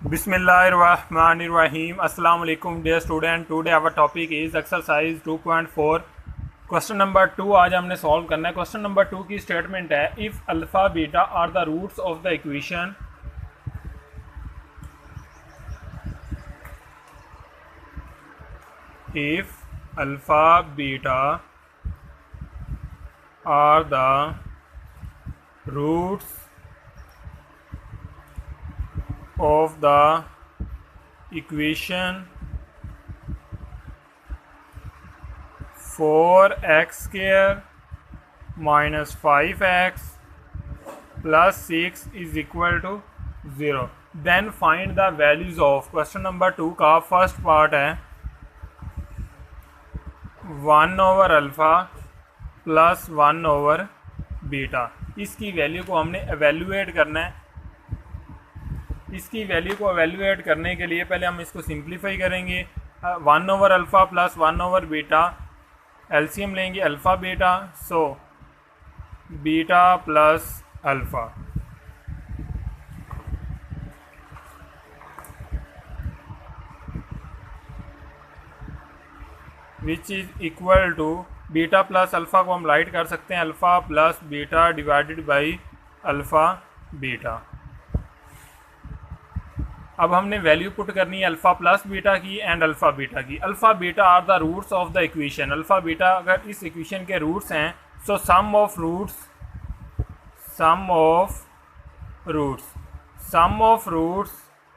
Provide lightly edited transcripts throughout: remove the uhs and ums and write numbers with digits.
Bismillahirrahmanirrahim. Assalamu alaikum dear student. Today our topic is exercise 2.4. Question number 2 आज हमने solve करना है. Question number 2 की स्टेटमेंट है if alpha beta are the roots of the equation if alpha beta are the roots of the equation 4x square minus 5x plus 6 is equal to 0, then find the values of. Question number 2 का first part है 1 over alpha plus 1 over beta. इसकी value को हमने evaluate करना है. इसकी value को evaluate करने के लिए पहले हम इसको सिंप्लीफाई करेंगे. 1 over alpha plus 1 over beta, LCM लेंगे alpha beta, so beta plus alpha which is equal to beta plus alpha को हम राइट कर सकते हैं alpha plus beta divided by alpha beta. अब हमने वैल्यू पुट करनी है अल्फ़ा प्लस बीटा की एंड अल्फ़ा बीटा की. Alpha beta are the roots of the equation. Alpha beta अगर इस इक्वेशन के रूट्स हैं so some of roots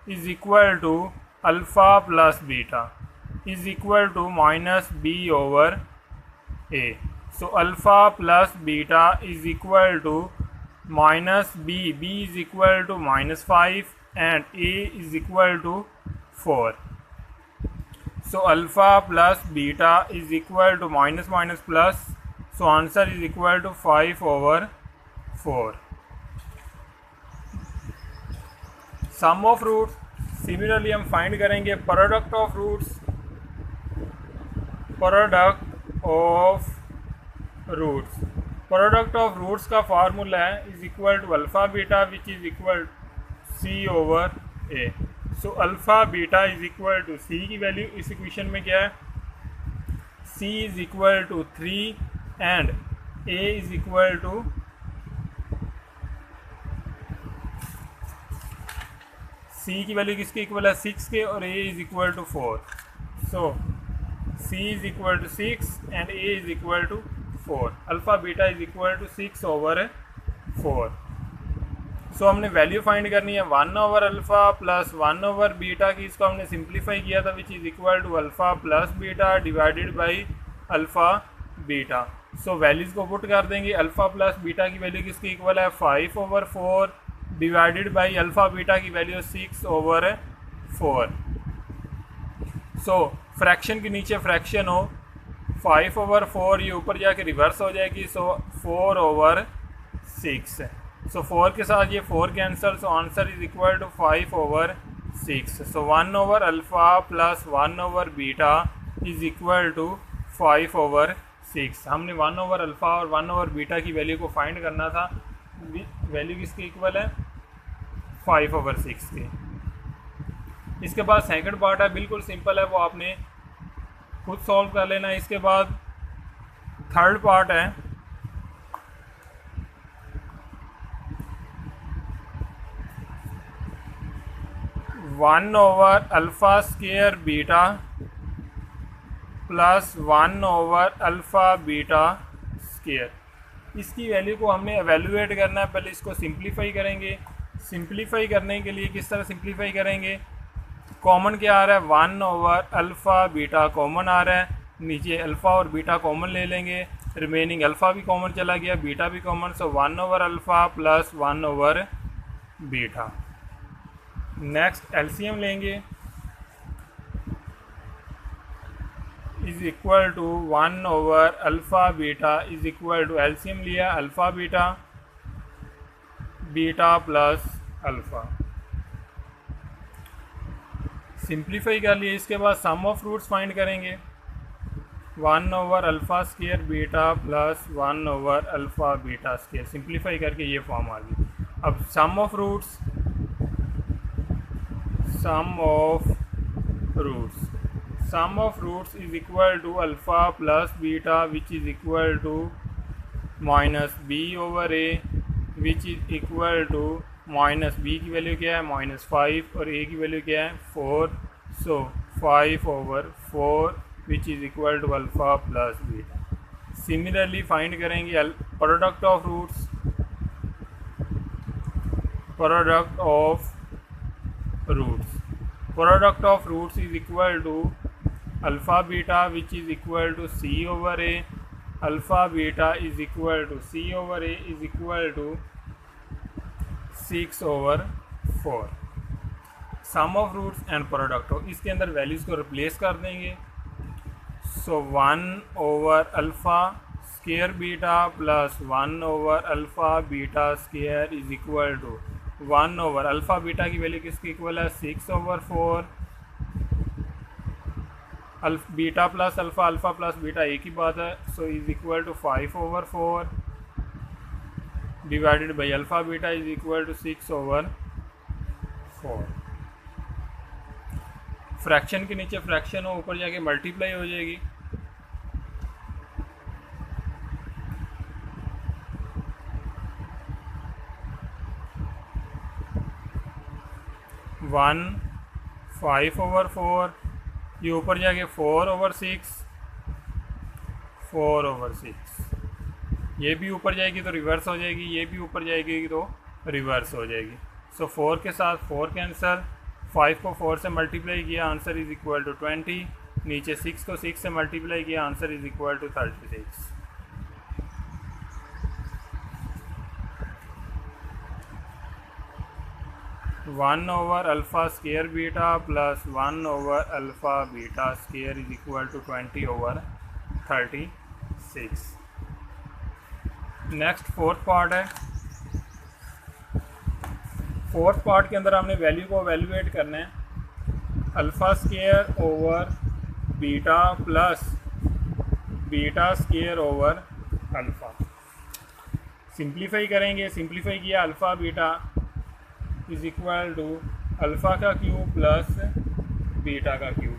is equal to alpha plus beta is equal to minus B over A. So alpha plus beta is equal to minus B is equal to minus 5 and a is equal to 4. So alpha plus beta is equal to minus minus plus, so answer is equal to 5 over 4. Sum of roots, similarly हम find करेंगे product of roots. Product of roots का formula है is equal to alpha beta which is equal C over A. So alpha beta is equal to C की value इस equation में क्या है, C is equal to 3 and A is equal to C की value किसके equal है 6 के और A is equal to 4. So C is equal to 6 and A is equal to 4. Alpha beta is equal to 6 over 4. So हमने value find करनी है 1 over alpha plus 1 over beta की. इसको हमने सिंप्लीफाई किया था which is equal to alpha plus beta divided by alpha beta. So values को put कर देंगे. अल्फ़ा प्लस बीटा की वैल्यू किसकी इक्वल है 5 over 4 divided by alpha beta की वैल्यू 6 ओवर 4. सो फ्रैक्शन के नीचे फ्रैक्शन हो 5 ओवर 4 ये ऊपर जाके रिवर्स हो जाएगी. सो 4 ओवर 6. सो 4 के साथ ये 4 cancel, so answer is equal to 5 over 6. So 1 over alpha plus 1 over beta is equal to 5 over 6. हमने 1 ओवर अल्फ़ा और 1 ओवर बीटा की वैल्यू को फाइंड करना था. वैल्यू किसकी इक्वल है 5 ओवर 6 की. इसके बाद सेकंड पार्ट है, बिल्कुल सिंपल है, वो आपने खुद सॉल्व कर लेना. इसके बाद थर्ड पार्ट है 1 over alpha square beta plus 1 over alpha beta square. इसकी वैल्यू को हमने एवेल्यूएट करना है. पहले इसको सिंप्लीफाई करेंगे. सिंप्लीफाई करने के लिए किस तरह सिंप्लीफाई करेंगे, कॉमन क्या आ रहा है 1 ओवर अल्फ़ा बीटा कॉमन आ रहा है. नीचे अल्फ़ा और बीटा कॉमन ले लेंगे, रिमेनिंग अल्फ़ा भी कॉमन चला गया, बीटा भी common. So 1 over alpha plus 1 over beta. Next LCM लेंगे is equal to 1 over alpha beta is equal to LCM लिया alpha beta plus alpha. Simplify कर लिए. इसके बाद सम ऑफ रूट्स फाइंड करेंगे 1 over alpha square beta plus 1 over alpha beta square. Simplify करके ये form आ गई. अब sum of roots sum of roots is equal to alpha plus beta, which is equal to minus b over a, which is equal to minus b की value क्या है -5 और a की वैल्यू क्या है 4. So 5/4 which is equal to alpha plus beta. Similarly find करेंगे product of roots. Product of roots is equal to alpha beta which is equal to c over a. Alpha beta is equal to c over a is equal to 6/4. Sum of roots and product of, इसके अंदर values को replace कर देंगे. So 1/अल्फ़ा square beta plus 1/अल्फ़ा beta square is equal to 1/अल्फ़ा beta की value किसकी equal है 6/4. Beta plus alpha, alpha plus beta एक ही बात है. So is equal to 5/4 divided by alpha beta is equal to 6/4. Fraction के नीचे फ्रैक्शन हो, ऊपर जाके मल्टीप्लाई हो जाएगी. वन 5/4, ये ऊपर जाके 4/6, 4/6. ये भी ऊपर जाएगी तो रिवर्स हो जाएगी, ये भी ऊपर जाएगी तो रिवर्स हो जाएगी. सो 4 के साथ 4 कैंसिल, 5 को 4 से मल्टीप्लाई किया, आंसर इज इक्वल टू 20. नीचे 6 को 6 से मल्टीप्लाई किया, आंसर इज इक्वल टू 36. 1/अल्फ़ा स्क्वायर बीटा प्लस 1/अल्फ़ा beta square is equal to 20/36. Next fourth part है. फोर्थ पार्ट के अंदर हमने वैल्यू को एवेल्युएट करना है. Alpha square over beta plus beta square over alpha. Simplify करेंगे. सिंप्लीफाई किया, alpha beta is equal to alpha का क्यूब प्लस बीटा का क्यूब.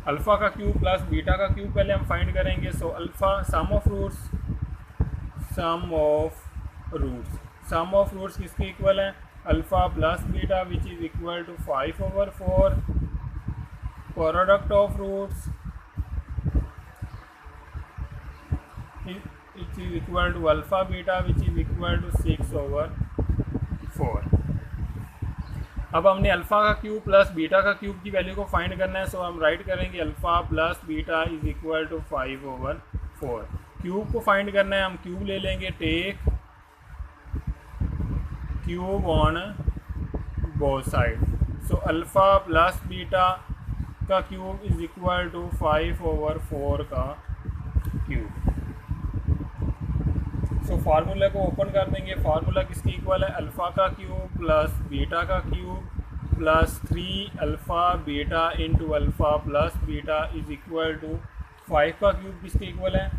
अल्फ़ा का क्यूब प्लस बीटा का क्यूब पहले हम फाइंड करेंगे. सो अल्फ़ा सम ऑफ रूट्स किसके इक्वल है alpha plus beta which is equal to 5/4. Product of roots it is equal to alpha beta which is equal to 6/4. अब हमने alpha का cube plus beta का cube की value को find करना है. सो हम राइट करेंगे alpha plus beta is equal to 5/4. Cube को फाइंड करना है, हम क्यूब ले लेंगे. Take cube on both side. So alpha plus beta का क्यूब इज इक्वल टू 5/4 का क्यूब. सो फार्मूला को ओपन कर देंगे. फार्मूला किसकी इक्वल है अल्फ़ा का क्यूब प्लस बीटा का cube plus 3 alpha beta into alpha plus beta is equal to 5 का क्यूब किसके इक्वल है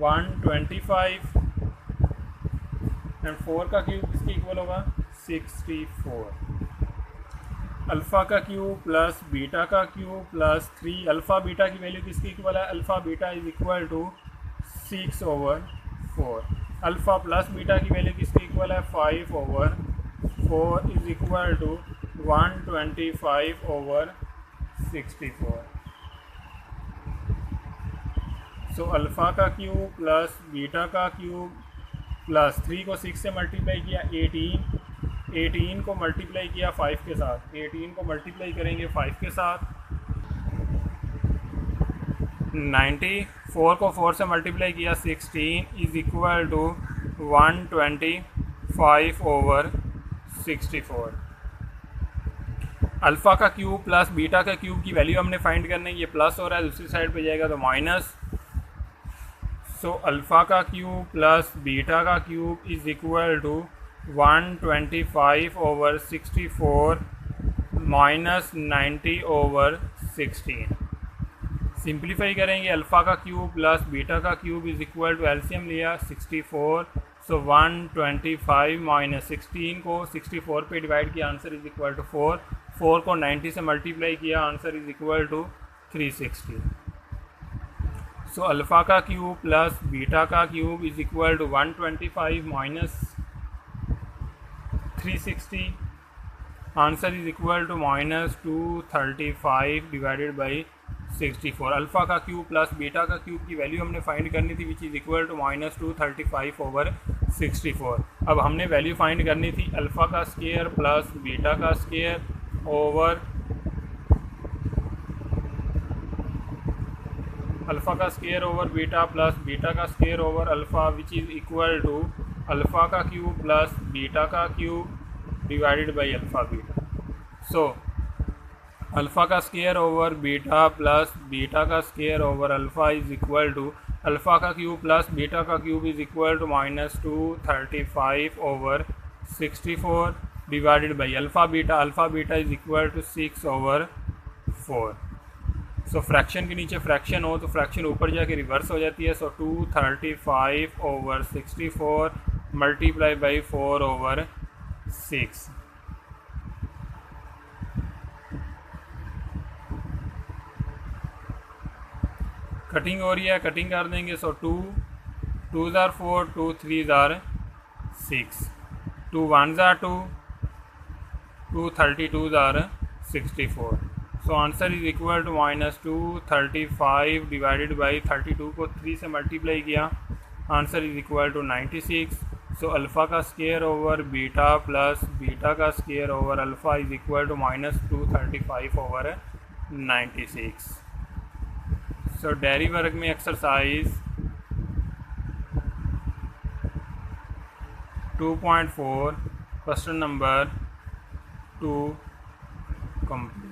125 एंड 4 का क्यूब किसके इक्वल होगा 64. अल्फ़ा का क्यूब प्लस बीटा का क्यूब प्लस 3 अल्फ़ा बीटा की वैल्यू किसकी इक्वल है alpha beta is equal to 6/4. Alpha plus beta की वैल्यू किसकी इक्वल है 5/4 is equal to 125/64. So alpha का क्यूब प्लस बीटा का क्यूब प्लस 3 को 6 से मल्टीप्लाई किया 18 को मल्टीप्लाई किया 5 के साथ. 18 को मल्टीप्लाई करेंगे 5 के साथ 94 को 4 से मल्टीप्लाई किया 16 इज इक्वल टू 125/64. अल्फ़ा का क्यूब प्लस बीटा का क्यूब की वैल्यू हमने फाइंड करनी है. ये प्लस हो रहा है, दूसरी साइड पे जाएगा तो माइनस. सो अल्फ़ा का क्यूब प्लस बीटा का cube is equal to 125/64 minus 90/16. Simplify करेंगे. अल्फ़ा का क्यूब प्लस बीटा का cube is equal to LCM लिया 64. सो 125 माइनस 16 को 64 पे डिवाइड किया, आंसर इज इक्वल टू 4। 4 को 90 से मल्टीप्लाई किया, answer is equal to 360। So alpha का क्यूब प्लस बीटा का cube is equal to 125 minus 360, answer is equal to minus 235 divided by 64। Alpha का क्यूब प्लस बीटा का cube की value हमने find करनी थी, which is equal to minus 235 over 64। अब हमने वैल्यू फाइंड करनी थी अल्फ़ा का स्केयर प्लस बीटा का स्केयर ओवर अल्फ़ा का square over beta plus beta का square over alpha, which is equal to alpha का क्यूब प्लस बीटा का cube divided by alpha beta. So alpha का square over beta plus beta का square over alpha is equal to alpha का cube plus beta का cube is equal to minus 235 over 64 divided by alpha beta is equal to 6 over 4। So fraction के नीचे fraction हो तो fraction ऊपर जाके reverse हो जाती है। सो 235 over 64 multiply by 4 over 6। Cutting हो रही है, कटिंग कर देंगे। सो 2 2s are 4, 2 3s are 6, 2 1s are 2, 2 32s are 64। So answer is equal to minus 235 divided by 32 को 3 से मल्टीप्लाई किया, answer is equal to 96। So alpha का square over beta plus beta का square over alpha is equal to minus 235 over 96। So डेयरी वर्ग में exercise 2.4 question number 2 complete.